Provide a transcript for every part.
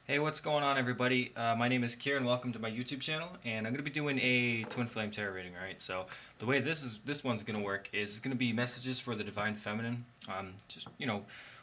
Hey, what's going on, everybody? My name is Kieran. Welcome to my YouTube channel, and I'm going to be doing a twin flame tarot reading. Right. So the way this one's going to work is it's going to be messages for the divine feminine. Just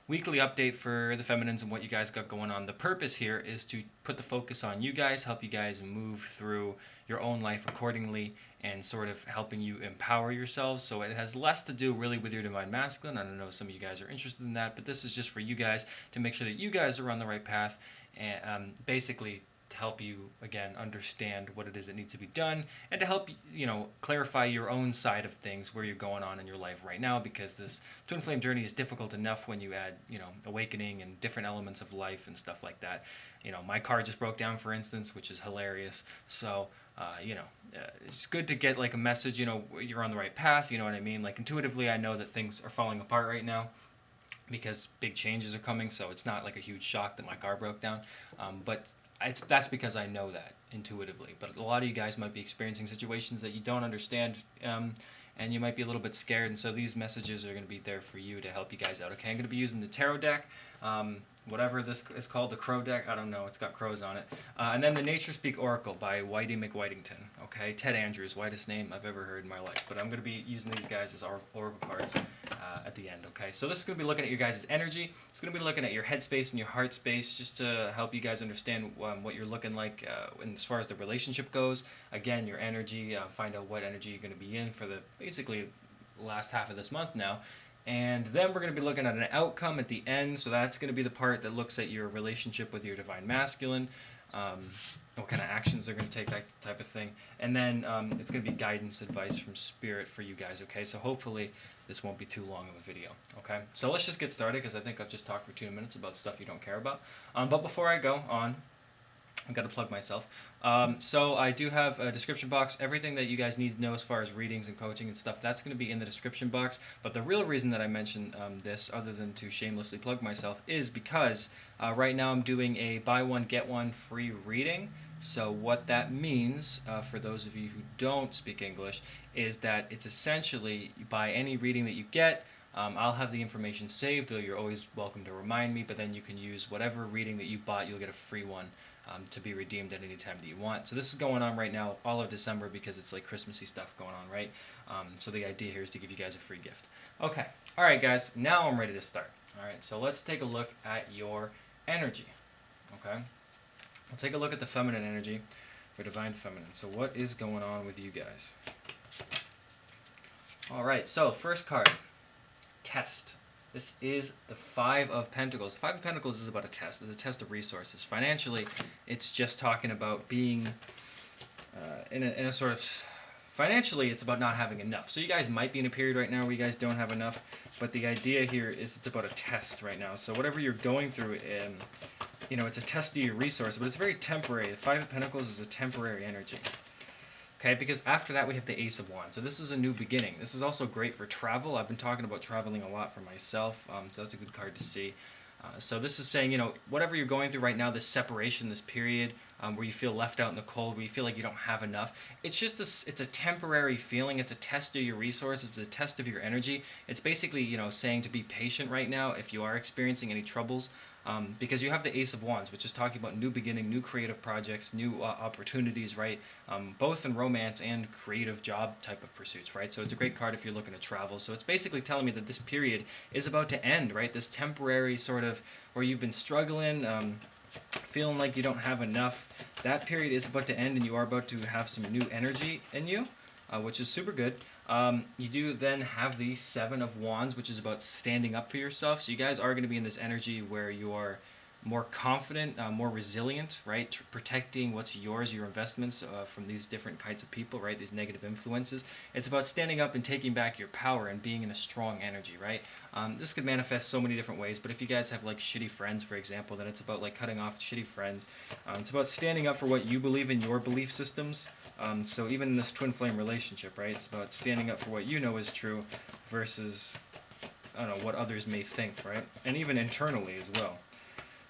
weekly update for the feminines and what you guys got going on. The purpose here is to put the focus on you guys, help you guys move through your own life accordingly, and sort of helping you empower yourselves. So it has less to do really with your divine masculine. I don't know if some of you guys are interested in that, but this is just for you guys to make sure that you guys are on the right path and basically to help you again understand what it is that needs to be done and to help clarify your own side of things where you're going on in your life right now, because this twin flame journey is difficult enough when you add awakening and different elements of life and stuff like that. My car just broke down, for instance, which is hilarious. So it's good to get like a message, you're on the right path, you know what I mean? Like intuitively I know that things are falling apart right now because big changes are coming. So it's not like a huge shock that my car broke down, but that's because I know that intuitively. But a lot of you guys might be experiencing situations that you don't understand, and you might be a little bit scared. And so these messages are going to be there for you to help you guys out. Okay, I'm going to be using the tarot deck. Whatever this is called, the crow deck, I don't know, it's got crows on it. And then the Nature Speak Oracle by Whitey McWhitington, okay? Ted Andrews, whitest name I've ever heard in my life. But I'm going to be using these guys as oracle cards at the end, okay? So this is going to be looking at your guys' energy. It's going to be looking at your head space and your heart space, just to help you guys understand what you're looking like as far as the relationship goes. Again, your energy, find out what energy you're going to be in for the basically last half of this month now. And then we're going to be looking at an outcome at the end. So that's going to be the part that looks at your relationship with your divine masculine, what kind of actions they're going to take, that type of thing. And then it's going to be guidance, advice from spirit for you guys, okay? So hopefully this won't be too long of a video, okay? So let's just get started, because I think I've just talked for 2 minutes about stuff you don't care about. But before I go on, I've got to plug myself. So I do have a description box. Everything that you guys need to know as far as readings and coaching and stuff, that's going to be in the description box. But the real reason that I mention this, other than to shamelessly plug myself, is because right now I'm doing a buy one, get one free reading. So what that means, for those of you who don't speak English, is that it's essentially, you buy any reading that you get, I'll have the information saved, though you're always welcome to remind me, but then you can use whatever reading that you bought, you'll get a free one to be redeemed at any time that you want. So this is going on right now all of December, because it's like Christmassy stuff going on, right? So the idea here is to give you guys a free gift. Okay, alright guys, now I'm ready to start. Alright, so let's take a look at your energy. Okay, we'll take a look at the feminine energy for divine feminine. So what is going on with you guys? Alright, so first card, test. This is the Five of Pentacles. Five of Pentacles is about a test. It's a test of resources. Financially, it's just talking about being in a sort of... Financially, it's about not having enough. So you guys might be in a period right now where you guys don't have enough, but the idea here is it's about a test right now. So whatever you're going through, it's a test of your resource, but it's very temporary. The Five of Pentacles is a temporary energy. Okay, because after that we have the Ace of Wands. So this is a new beginning. This is also great for travel. I've been talking about traveling a lot for myself, so that's a good card to see. So this is saying, whatever you're going through right now, this separation, this period where you feel left out in the cold, where you feel like you don't have enough, it's just it's a temporary feeling. It's a test of your resources. It's a test of your energy. It's basically, saying to be patient right now if you are experiencing any troubles. Because you have the Ace of Wands, which is talking about new beginning, new creative projects, new opportunities, right? Both in romance and creative job type of pursuits, right? So it's a great card if you're looking to travel. So it's basically telling me that this period is about to end, right? This temporary sort of, where you've been struggling, feeling like you don't have enough, that period is about to end, and you are about to have some new energy in you, which is super good. You do then have the Seven of Wands, which is about standing up for yourself. So you guys are going to be in this energy where you are more confident, more resilient, right? Protecting what's yours, your investments from these different kinds of people, right? These negative influences. It's about standing up and taking back your power and being in a strong energy, right? This could manifest so many different ways, but if you guys have like shitty friends, for example, then it's about like cutting off shitty friends. It's about standing up for what you believe in, your belief systems. So even in this twin flame relationship, right, it's about standing up for what you know is true versus, I don't know, what others may think, right? And even internally as well.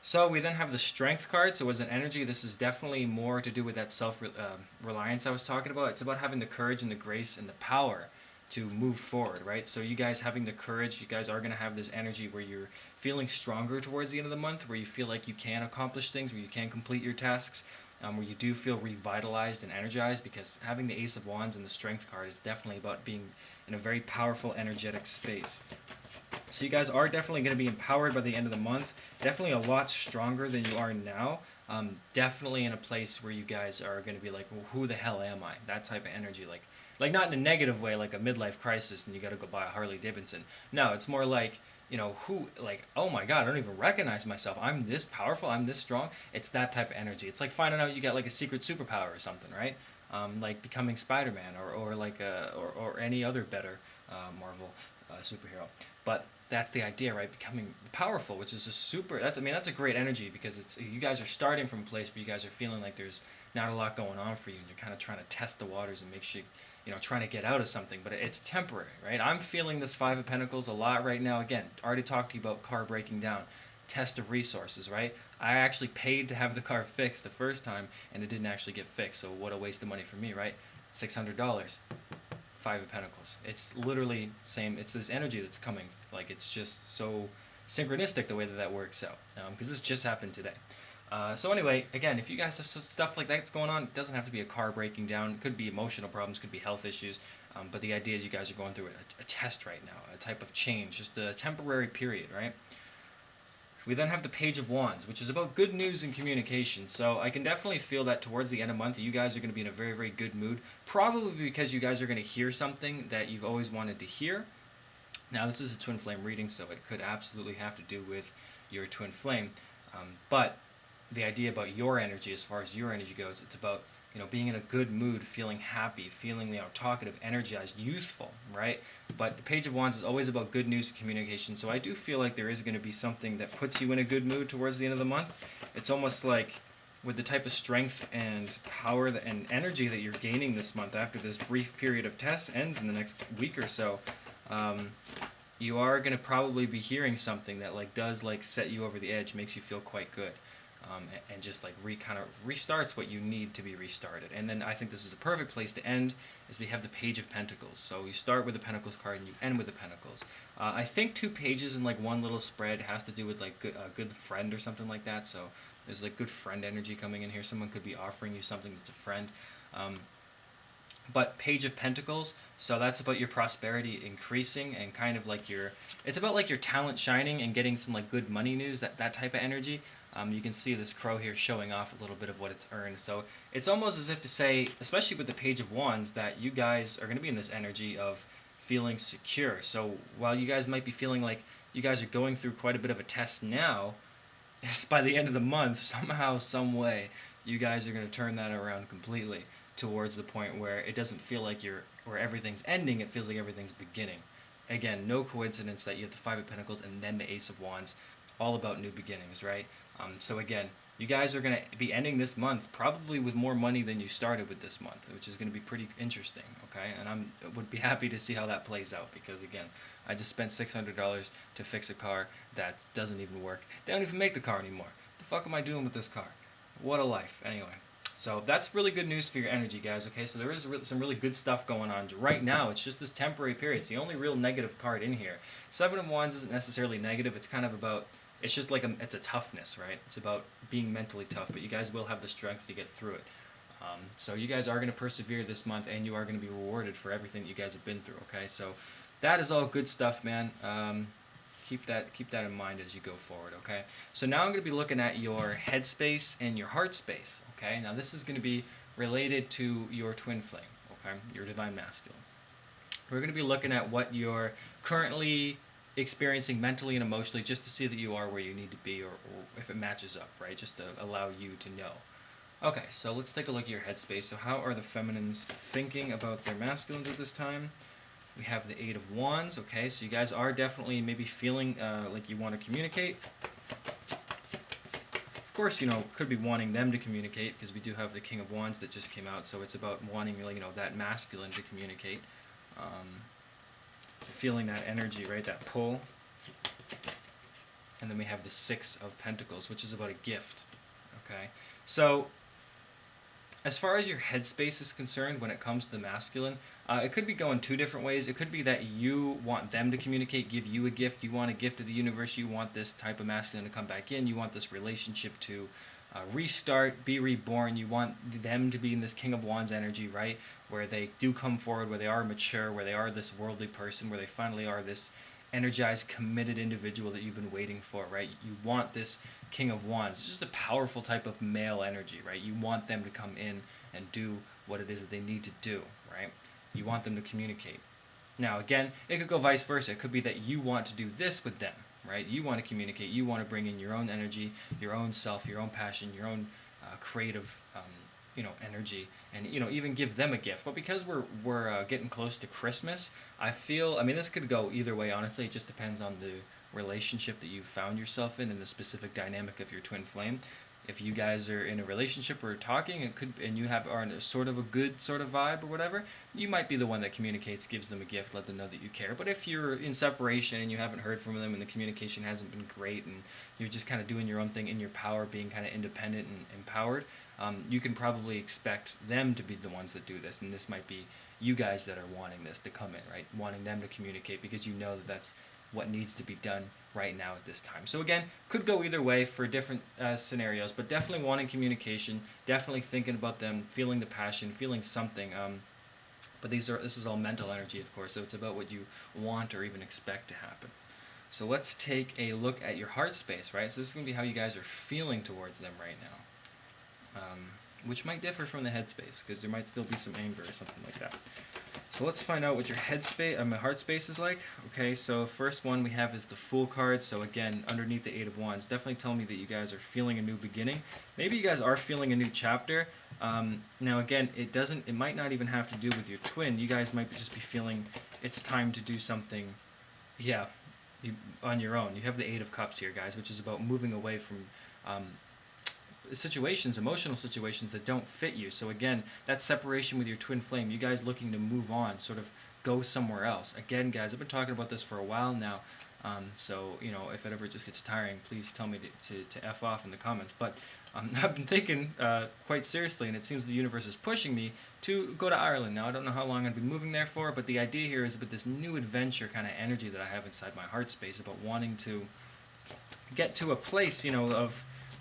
So we then have the Strength card. So as an energy, this is definitely more to do with that self-reliance I was talking about. It's about having the courage and the grace and the power to move forward, right? So you guys having the courage, you guys are going to have this energy where you're feeling stronger towards the end of the month, where you feel like you can accomplish things, where you can complete your tasks, where you do feel revitalized and energized, because having the Ace of Wands and the Strength card is definitely about being in a very powerful, energetic space. So you guys are definitely going to be empowered by the end of the month, definitely a lot stronger than you are now. Definitely in a place where you guys are going to be like, well, who the hell am I? That type of energy, like not in a negative way, like a midlife crisis and you got to go buy a Harley Davidson. No, it's more like, who, like, oh my God, I don't even recognize myself. I'm this powerful. I'm this strong. It's that type of energy. It's like finding out you got like a secret superpower or something, right? Like becoming Spider-Man or like or any other better Marvel superhero. But that's the idea, right? Becoming powerful, which is a super. That's a great energy, because it's, you guys are starting from a place where you guys are feeling like there's not a lot going on for you, and you're kind of trying to test the waters and make sure, trying to get out of something, but it's temporary, right? I'm feeling this Five of Pentacles a lot right now. Again, already talked to you about car breaking down, test of resources, right? I actually paid to have the car fixed the first time, and it didn't actually get fixed. So what a waste of money for me, right? $600. Five of Pentacles. It's literally same. It's this energy that's coming. Like, it's just so synchronistic the way that works out. Because this just happened today. So anyway, again, if you guys have stuff like that's going on, it doesn't have to be a car breaking down. It could be emotional problems, could be health issues. But the idea is you guys are going through a test right now, a type of change, just a temporary period, right? We then have the Page of Wands, which is about good news and communication. So I can definitely feel that towards the end of the month, you guys are going to be in a very, very good mood. Probably because you guys are going to hear something that you've always wanted to hear. Now, this is a twin flame reading, so it could absolutely have to do with your twin flame. But the idea about your energy, as far as your energy goes, it's about being in a good mood, feeling happy, feeling talkative, energized, youthful, right? But the Page of Wands is always about good news and communication. So I do feel like there is going to be something that puts you in a good mood towards the end of the month. It's almost like with the type of strength and power and energy that you're gaining this month after this brief period of tests ends in the next week or so. You are going to probably be hearing something that does set you over the edge, makes you feel quite good. And just kind of restarts what you need to be restarted. And then I think this is a perfect place to end, is we have the Page of Pentacles. So you start with the Pentacles card and you end with the Pentacles. I think 2 pages in one little spread has to do with a good friend or something like that. So there's good friend energy coming in here. Someone could be offering you something that's a friend. But Page of Pentacles, so that's about your prosperity increasing and kind of it's about your talent shining and getting some good money news, that type of energy. You can see this crow here showing off a little bit of what it's earned. So it's almost as if to say, especially with the Page of Wands, that you guys are going to be in this energy of feeling secure. So while you guys might be feeling like you guys are going through quite a bit of a test now, by the end of the month, somehow, some way, you guys are going to turn that around completely towards the point where it doesn't feel like where everything's ending, it feels like everything's beginning. Again, no coincidence that you have the Five of Pentacles and then the Ace of Wands, all about new beginnings, right? So again, you guys are going to be ending this month probably with more money than you started with this month, which is going to be pretty interesting, okay? And I would be happy to see how that plays out, because again, I just spent $600 to fix a car that doesn't even work. They don't even make the car anymore. The fuck am I doing with this car? What a life. Anyway, so that's really good news for your energy, guys, okay? So there is some really good stuff going on. Right now, it's just this temporary period. It's the only real negative card in here. Seven of Wands isn't necessarily negative. It's kind of about, it's just it's a toughness, right? It's about being mentally tough, but you guys will have the strength to get through it. So you guys are going to persevere this month, and you are going to be rewarded for everything that you guys have been through, okay? So that is all good stuff, man. Keep that in mind as you go forward, okay? So now I'm going to be looking at your head space and your heart space, okay? Now this is going to be related to your twin flame, okay? Your divine masculine. We're going to be looking at what you're currently experiencing mentally and emotionally, just to see that you are where you need to be, or if it matches up, right? Just to allow you to know. Okay, so let's take a look at your headspace. So how are the feminines thinking about their masculines at this time? We have the Eight of Wands, okay? So you guys are definitely maybe feeling like you want to communicate. Of course, could be wanting them to communicate, because we do have the King of Wands that just came out, so it's about wanting, that masculine to communicate. Feeling that energy, right? That pull. And then we have the Six of Pentacles, which is about a gift, okay? So As far as your headspace is concerned, when it comes to the masculine, it could be going two different ways. It could be that you want them to communicate, give you a gift. You want a gift of the universe. You want this type of masculine to come back in. You want this relationship to restart, be reborn. You want them to be in this King of Wands energy, right? Where they do come forward, where they are mature, where they are this worldly person, where they finally are this energized, committed individual that you've been waiting for, right? You want this King of Wands. It's just a powerful type of male energy, right? You want them to come in and do what it is that they need to do, right? You want them to communicate. Now, again, it could go vice versa. It could be that you want to do this with them, right? You want to communicate. You want to bring in your own energy, your own self, your own passion, your own creative, energy, and even give them a gift. But because we're getting close to Christmas, I feel. I mean, this could go either way. Honestly, it just depends on the relationship that you found yourself in and the specific dynamic of your twin flame. If you guys are in a relationship or talking, and you are in a sort of a good sort of vibe or whatever, you might be the one that communicates, gives them a gift, let them know that you care. But if you're in separation and you haven't heard from them and the communication hasn't been great and you're just kind of doing your own thing in your power, being kind of independent and empowered, you can probably expect them to be the ones that do this. And this might be you guys that are wanting this to come in, right? Wanting them to communicate because you know that that's what needs to be done right now at this time. So again, could go either way for different scenarios, but definitely wanting communication, definitely thinking about them, feeling the passion, feeling something. But this is all mental energy, of course, so it's about what you want or even expect to happen. So let's take a look at your heart space, right? So this is going to be how you guys are feeling towards them right now, which might differ from the headspace because there might still be some anger or something like that. So let's find out what your heart space is like. Okay, so first one we have is the Fool card. So again, underneath the Eight of Wands, definitely tell me that you guys are feeling a new beginning. Maybe you guys are feeling a new chapter. Now again, it might not even have to do with your twin. You guys might just be feeling it's time to do something, yeah, on your own. You have the Eight of Cups here, guys, which is about moving away from situations, emotional situations that don't fit you. So again, that separation with your twin flame, you guys looking to move on, sort of go somewhere else. Again, guys, I've been talking about this for a while now. So if it ever just gets tiring, please tell me to F off in the comments. But I've been taking quite seriously, and it seems the universe is pushing me to go to Ireland. Now, I don't know how long I'll be moving there for, but the idea here is about this new adventure kind of energy that I have inside my heart space, about wanting to get to a place, of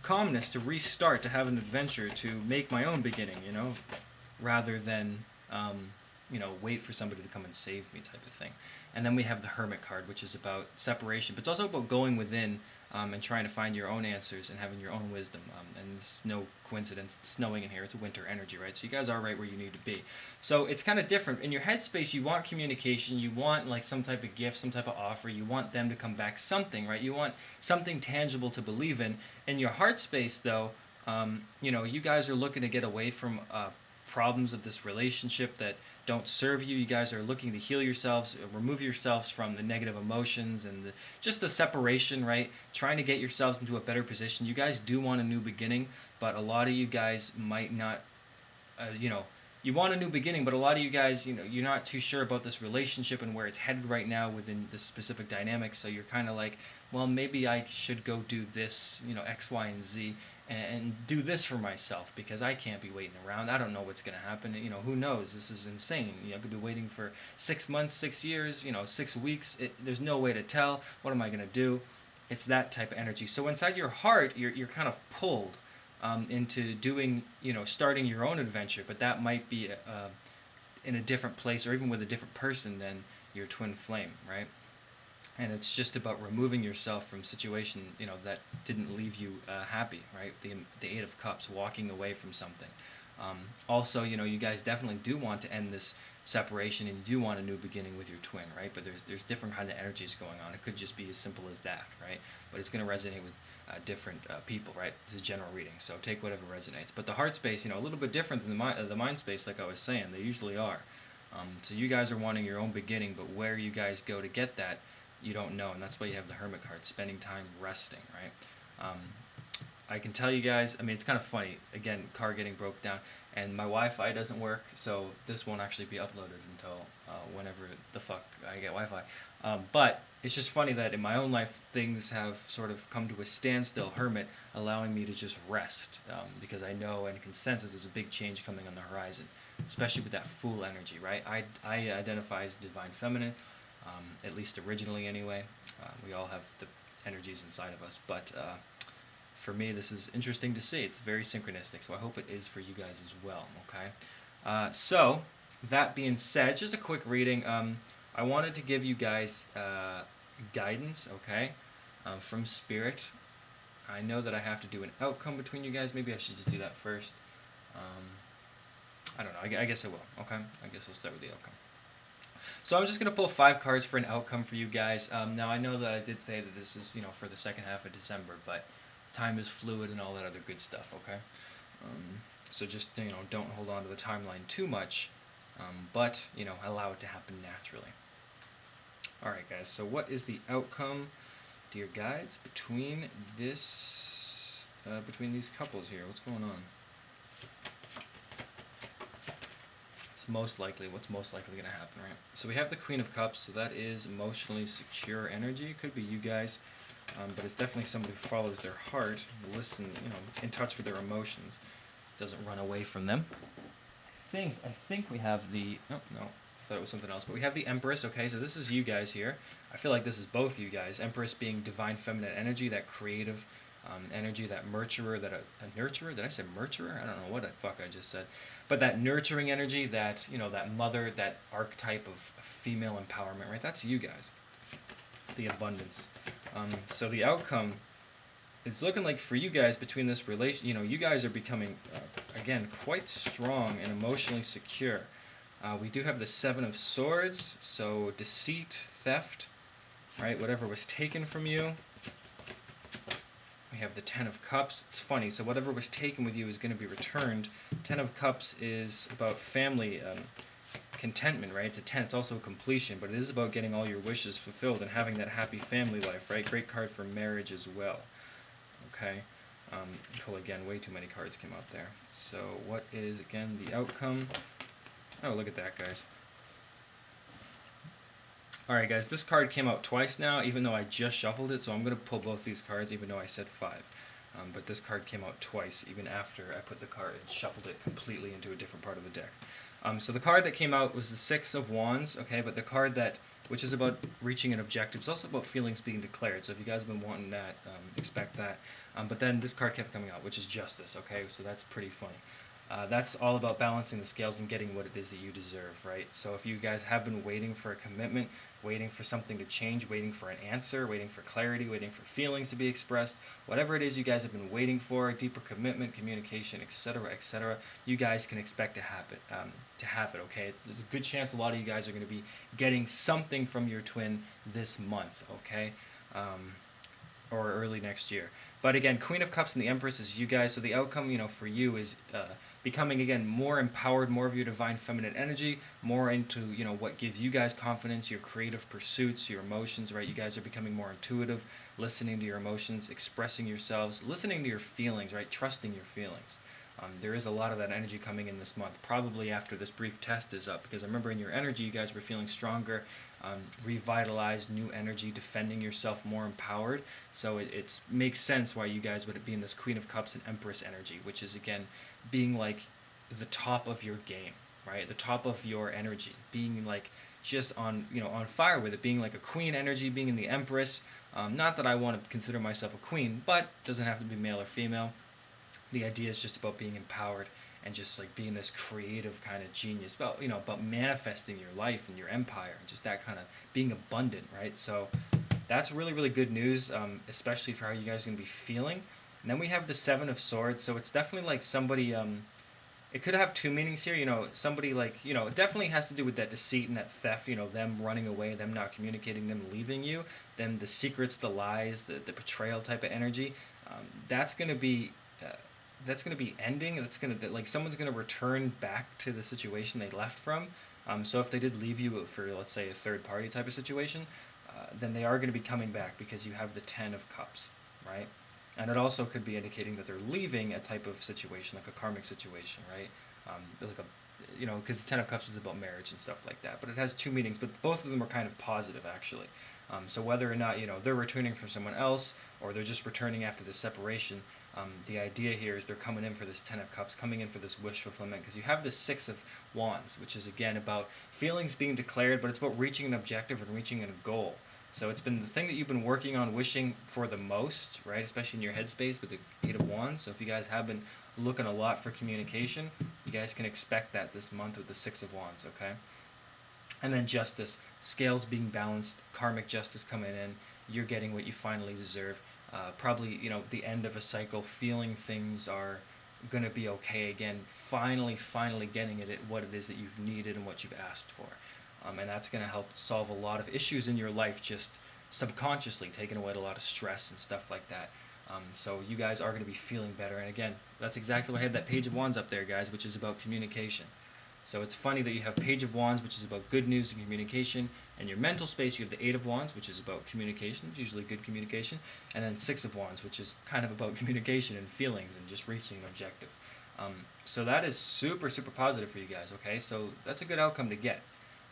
calmness, to restart, to have an adventure, to make my own beginning, rather than wait for somebody to come and save me type of thing. And then we have the Hermit card, which is about separation, but it's also about going within and trying to find your own answers and having your own wisdom. And it's no coincidence, it's snowing in here, it's a winter energy, right? So you guys are right where you need to be. So it's kind of different. In your headspace, you want communication, you want like some type of gift, some type of offer, you want them to come back, something, right? You want something tangible to believe in. In your heart space, though, you guys are looking to get away from problems of this relationship that don't serve you. You guys are looking to heal yourselves, remove yourselves from the negative emotions and just the separation, right? Trying to get yourselves into a better position. You guys do want a new beginning, but a lot of you guys might not, you want a new beginning, but a lot of you guys, you're not too sure about this relationship and where it's headed right now within this specific dynamic. So you're kind of like, well, maybe I should go do this, X, Y, and Z, and do this for myself because I can't be waiting around. I don't know what's going to happen. Who knows? This is insane. I could be waiting for 6 months, 6 years, 6 weeks. There's no way to tell. What am I going to do? It's that type of energy. So inside your heart, you're kind of pulled into doing, starting your own adventure, but that might be in a different place or even with a different person than your twin flame, right? And it's just about removing yourself from situation, that didn't leave you happy, right? The Eight of Cups, walking away from something. Also, you guys definitely do want to end this separation and you do want a new beginning with your twin, right? But there's different kind of energies going on. It could just be as simple as that, right? But it's going to resonate with different people, right? It's a general reading, so take whatever resonates. But the heart space, a little bit different than the mind space, like I was saying. They usually are. So you guys are wanting your own beginning, but where you guys go to get that, you don't know, and that's why you have the Hermit card, spending time resting, right? I can tell you guys, I mean, it's kind of funny. Again, car getting broke down, and my Wi-Fi doesn't work, so this won't actually be uploaded until whenever the fuck I get Wi-Fi. But it's just funny that in my own life, things have sort of come to a standstill, hermit, allowing me to just rest, because I know and can sense that there's a big change coming on the horizon, especially with that Fool energy, right? I identify as divine feminine, at least originally anyway. We all have the energies inside of us, but for me, this is interesting to see. It's very synchronistic, so I hope it is for you guys as well, okay? So, that being said, just a quick reading. I wanted to give you guys guidance, okay, from Spirit. I know that I have to do an outcome between you guys. Maybe I should just do that first. I don't know. I guess I will, okay? I guess I'll start with the outcome. So I'm just going to pull 5 cards for an outcome for you guys. Now, I know that I did say that this is, for the second half of December, but time is fluid and all that other good stuff, okay? So just, don't hold on to the timeline too much, but, allow it to happen naturally. Alright, guys, so what is the outcome, dear guides, between these couples here? What's going on? What's most likely going to happen, right? So we have the Queen of Cups, so that is emotionally secure energy. It could be you guys, but it's definitely somebody who follows their heart, listen, in touch with their emotions, doesn't run away from them. I think we have the, oh, no, I thought it was something else, but we have the Empress, okay, so this is you guys here. I feel like this is both you guys. Empress being divine feminine energy, that creative energy, that nurturer, a nurturer? Did I say nurturer? I don't know what the fuck I just said. But that nurturing energy, that, that mother, that archetype of female empowerment, right? That's you guys. The abundance. So the outcome, it's looking like for you guys between this relation, you guys are becoming, again, quite strong and emotionally secure. We do have the 7 of Swords, so deceit, theft, right? Whatever was taken from you. We have the 10 of Cups. It's funny, so whatever was taken with you is going to be returned. 10 of Cups is about family contentment, right? It's a 10. It's also a completion, but it is about getting all your wishes fulfilled and having that happy family life, right? Great card for marriage as well. Okay. Pull again. Way too many cards came out there. So what is, again, the outcome? Oh, look at that, guys. Alright guys, this card came out twice now, even though I just shuffled it, so I'm going to pull both these cards, even though I said 5. But this card came out twice, even after I put the card and shuffled it completely into a different part of the deck. So the card that came out was the 6 of Wands, okay, but the card which is about reaching an objective, it's also about feelings being declared, so if you guys have been wanting that, expect that. But then this card kept coming out, which is Justice, okay, so that's pretty funny. That's all about balancing the scales and getting what it is that you deserve, right? So if you guys have been waiting for a commitment, waiting for something to change, waiting for an answer, waiting for clarity, waiting for feelings to be expressed, whatever it is you guys have been waiting for, deeper commitment, communication, etc., you guys can expect to have it, okay? There's a good chance a lot of you guys are going to be getting something from your twin this month, okay? Or early next year. But again, Queen of Cups and the Empress is you guys, so the outcome, for you is becoming, again, more empowered, more of your divine feminine energy, more into, what gives you guys confidence, your creative pursuits, your emotions, right? You guys are becoming more intuitive, listening to your emotions, expressing yourselves, listening to your feelings, right? Trusting your feelings. There is a lot of that energy coming in this month, probably after this brief test is up, because I remember in your energy, you guys were feeling stronger, revitalized, new energy, defending yourself, more empowered. So it makes sense why you guys would be in this Queen of Cups and Empress energy, which is, again, being like the top of your game, right? The top of your energy, being like just on, on fire with it, being like a queen energy, being in the Empress. Not that I want to consider myself a queen, but it doesn't have to be male or female. The idea is just about being empowered and just like being this creative kind of genius, about about manifesting your life and your empire, and just that kind of being abundant, right? So that's really, really good news, especially for how you guys are going to be feeling. And then we have the 7 of Swords, so it's definitely like somebody, it could have 2 meanings here, somebody like, it definitely has to do with that deceit and that theft, them running away, them not communicating, them leaving you, them the secrets, the lies, the betrayal type of energy. That's going to be ending. That's going to, like, someone's going to return back to the situation they left from. So if they did leave you for, let's say, a third party type of situation, then they are going to be coming back because you have the 10 of Cups, right? And it also could be indicating that they're leaving a type of situation, like a karmic situation, right? Like a, because the Ten of Cups is about marriage and stuff like that. But it has two meanings, but both of them are kind of positive, actually. So whether or not they're returning from someone else or they're just returning after the separation, the idea here is they're coming in for this Ten of Cups, coming in for this wish fulfillment, because you have the Six of Wands, which is again about feelings being declared, but it's about reaching an objective and reaching a goal. So it's been the thing that you've been working on, wishing for the most, right? Especially in your headspace with the Eight of Wands. So if you guys have been looking a lot for communication, you guys can expect that this month with the Six of Wands, okay? And then justice, scales being balanced, karmic justice coming in, you're getting what you finally deserve. Probably, the end of a cycle, feeling things are going to be okay again, finally getting it at what it is that you've needed and what you've asked for. And that's going to help solve a lot of issues in your life just subconsciously, taking away a lot of stress and stuff like that. So you guys are going to be feeling better. And again, that's exactly why I have that Page of Wands up there, guys, which is about communication. So it's funny that you have Page of Wands, which is about good news and communication, and your mental space, you have the Eight of Wands, which is about communication, usually good communication, and then Six of Wands, which is kind of about communication and feelings and just reaching an objective. So that is super, super positive for you guys, okay? So that's a good outcome to get.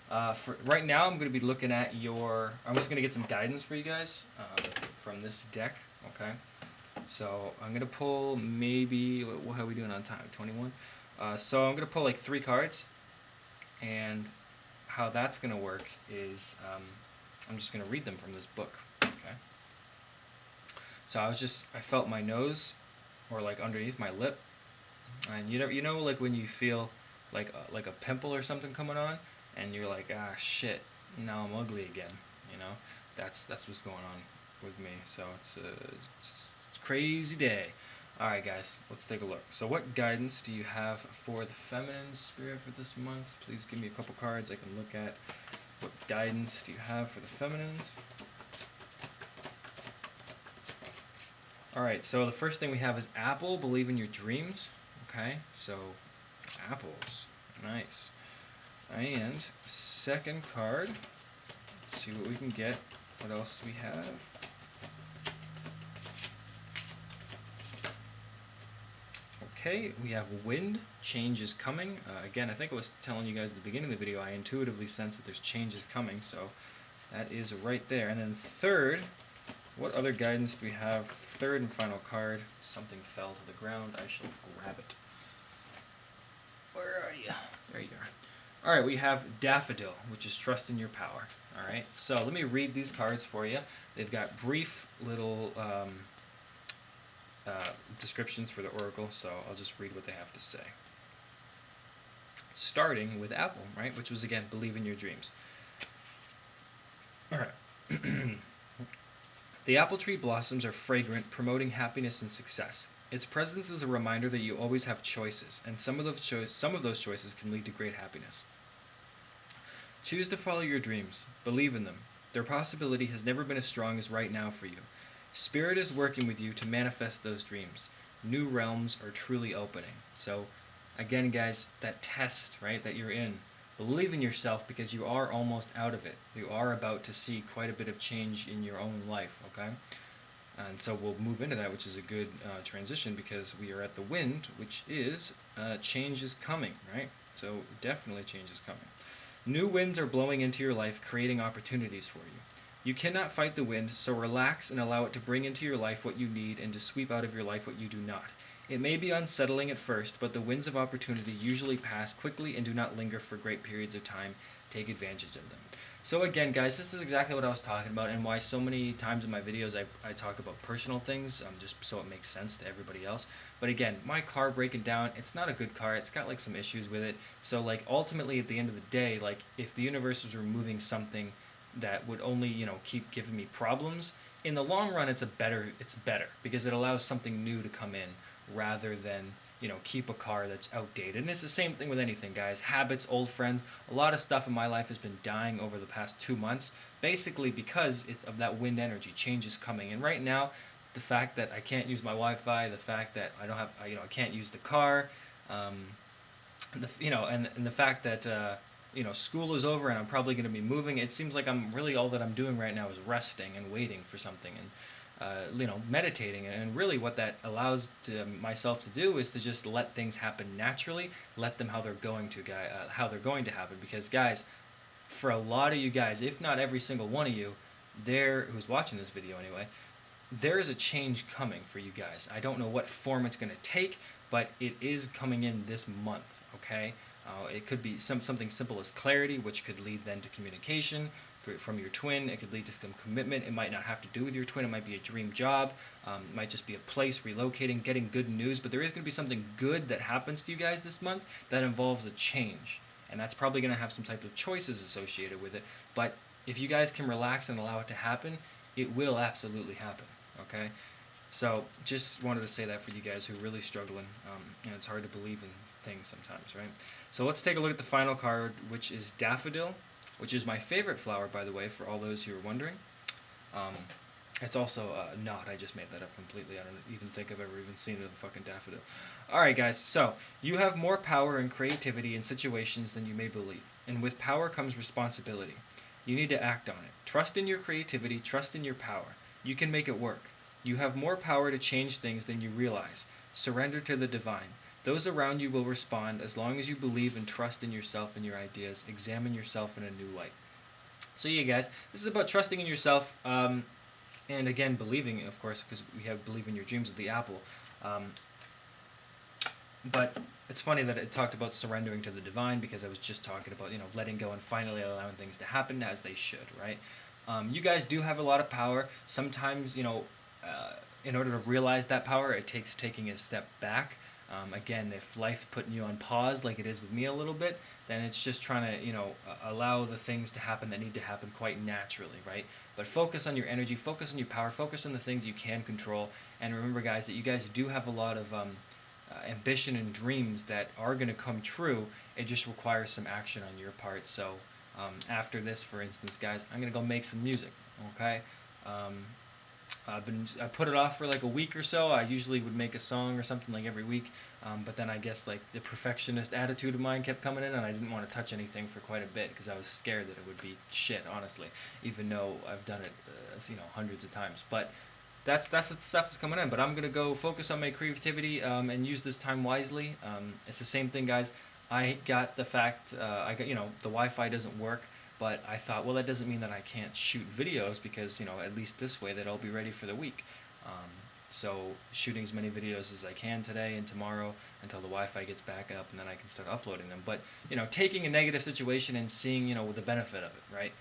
For right now, I'm going to be looking at I'm just going to get some guidance for you guys from this deck, okay? So I'm going to pull maybe, how are we doing on time, 21? So I'm going to pull like 3 cards, and how that's going to work is I'm just going to read them from this book, okay? So I felt my nose, or like underneath my lip, and you know like when you feel like a pimple or something coming on, and you're like, ah, shit, now I'm ugly again, that's what's going on with me. So it's a crazy day. Alright guys, let's take a look. So what guidance do you have for the feminine spirit for this month? Please give me a couple cards I can look at. What guidance do you have for the feminines? Alright, so the first thing we have is Apple, believe in your dreams. Okay, so apples, nice. And second card, let's see what we can get. What else do we have? Okay, we have wind, change is coming. Again, I think I was telling you guys at the beginning of the video, I intuitively sense that there's changes coming, so that is right there. And then third, what other guidance do we have? Third and final card, something fell to the ground, I shall grab it. Where are you? There you are. Alright, we have Daffodil, which is trust in your power. Alright, so let me read these cards for you. They've got brief little descriptions for the oracle, so I'll just read what they have to say. Starting with Apple, right, which was again, believe in your dreams. Alright. The apple tree blossoms are fragrant, promoting happiness and success. Its presence is a reminder that you always have choices, and some of those choices can lead to great happiness. Choose to follow your dreams. Believe in them. Their possibility has never been as strong as right now for you. Spirit is working with you to manifest those dreams. New realms are truly opening. So, again, guys, that test, right, that you're in, believe in yourself because you are almost out of it. You are about to see quite a bit of change in your own life, okay? And so we'll move into that, which is a good transition because we are at the wind, which is change is coming, right? So definitely change is coming. New winds are blowing into your life, creating opportunities for you. You cannot fight the wind, so relax and allow it to bring into your life what you need and to sweep out of your life what you do not. It may be unsettling at first, but the winds of opportunity usually pass quickly and do not linger for great periods of time. Take advantage of them. So again, guys, this is exactly what I was talking about and why so many times in my videos I talk about personal things, just so it makes sense to everybody else. But again, my car breaking down, it's not a good car. It's got like some issues with it. So like ultimately at the end of the day, like if the universe was removing something that would only, keep giving me problems, in the long run it's better because it allows something new to come in rather than keep a car that's outdated. And it's the same thing with anything, guys. Habits, old friends, a lot of stuff in my life has been dying over the past 2 months, basically because of that wind energy. Change is coming. And right now, the fact that I can't use my Wi-Fi, the fact that I don't have, I can't use the car, and the fact that school is over and I'm probably going to be moving. It seems like all that I'm doing right now is resting and waiting for something. And meditating. And really what that allows to myself to do is to just let things happen naturally, let them how they're going to happen. Because guys, for a lot of you guys, if not every single one of you there who's watching this video anyway, there is a change coming for you guys. I don't know what form it's going to take, but it is coming in this month, okay? It could be something simple as clarity, which could lead then to communication from your twin. It could lead to some commitment. It might not have to do with your twin. It might be a dream job. It might just be a place, relocating, getting good news. But there is going to be something good that happens to you guys this month that involves a change. And that's probably going to have some type of choices associated with it. But if you guys can relax and allow it to happen, it will absolutely happen, okay? So just wanted to say that for you guys who are really struggling, and it's hard to believe in things sometimes, right? So let's take a look at the final card, which is Daffodil, which is my favorite flower, by the way, for all those who are wondering. It's also not. I just made that up completely. I don't even think I've ever even seen a fucking daffodil. Alright guys, so you have more power and creativity in situations than you may believe. And with power comes responsibility. You need to act on it. Trust in your creativity, trust in your power. You can make it work. You have more power to change things than you realize. Surrender to the divine. Those around you will respond as long as you believe and trust in yourself and your ideas. Examine yourself in a new light. So yeah guys, this is about trusting in yourself, and again believing, of course, because we have believe in your dreams with the apple. But it's funny that it talked about surrendering to the divine, because I was just talking about, letting go and finally allowing things to happen as they should, right? You guys do have a lot of power. Sometimes, in order to realize that power, it takes taking a step back. Again, if life putting you on pause like it is with me a little bit, then it's just trying to, allow the things to happen that need to happen quite naturally, right? But focus on your energy, focus on your power, focus on the things you can control, and remember, guys, that you guys do have a lot of ambition and dreams that are going to come true. It just requires some action on your part. So after this, for instance, guys, I'm going to go make some music, okay? I put it off for like a week or so. I usually would make a song or something like every week, but then I guess like the perfectionist attitude of mine kept coming in, and I didn't want to touch anything for quite a bit because I was scared that it would be shit, honestly, even though I've done it hundreds of times. But that's the stuff that's coming in. But I'm gonna go focus on my creativity, and use this time wisely. It's the same thing, guys. I got the fact the Wi-Fi doesn't work. But I thought, well, that doesn't mean that I can't shoot videos, because, at least this way, that I'll be ready for the week. So shooting as many videos as I can today and tomorrow until the Wi-Fi gets back up, and then I can start uploading them. But, taking a negative situation and seeing, the benefit of it, right?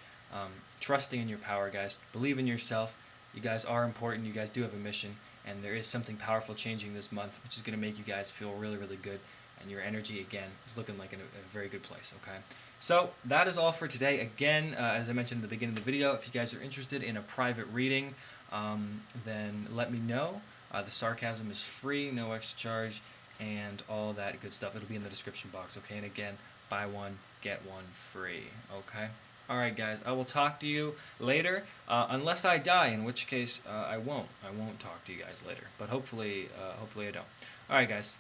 Trusting in your power, guys. Believe in yourself. You guys are important. You guys do have a mission. And there is something powerful changing this month, which is going to make you guys feel really, really good. And your energy, again, is looking like in a very good place, okay? So that is all for today. Again, as I mentioned at the beginning of the video, if you guys are interested in a private reading, then let me know. The sarcasm is free, no extra charge, and all that good stuff. It'll be in the description box, okay? And again, buy one, get one free, okay? Alright guys, I will talk to you later, unless I die, in which case I won't talk to you guys later. But hopefully I don't. Alright guys.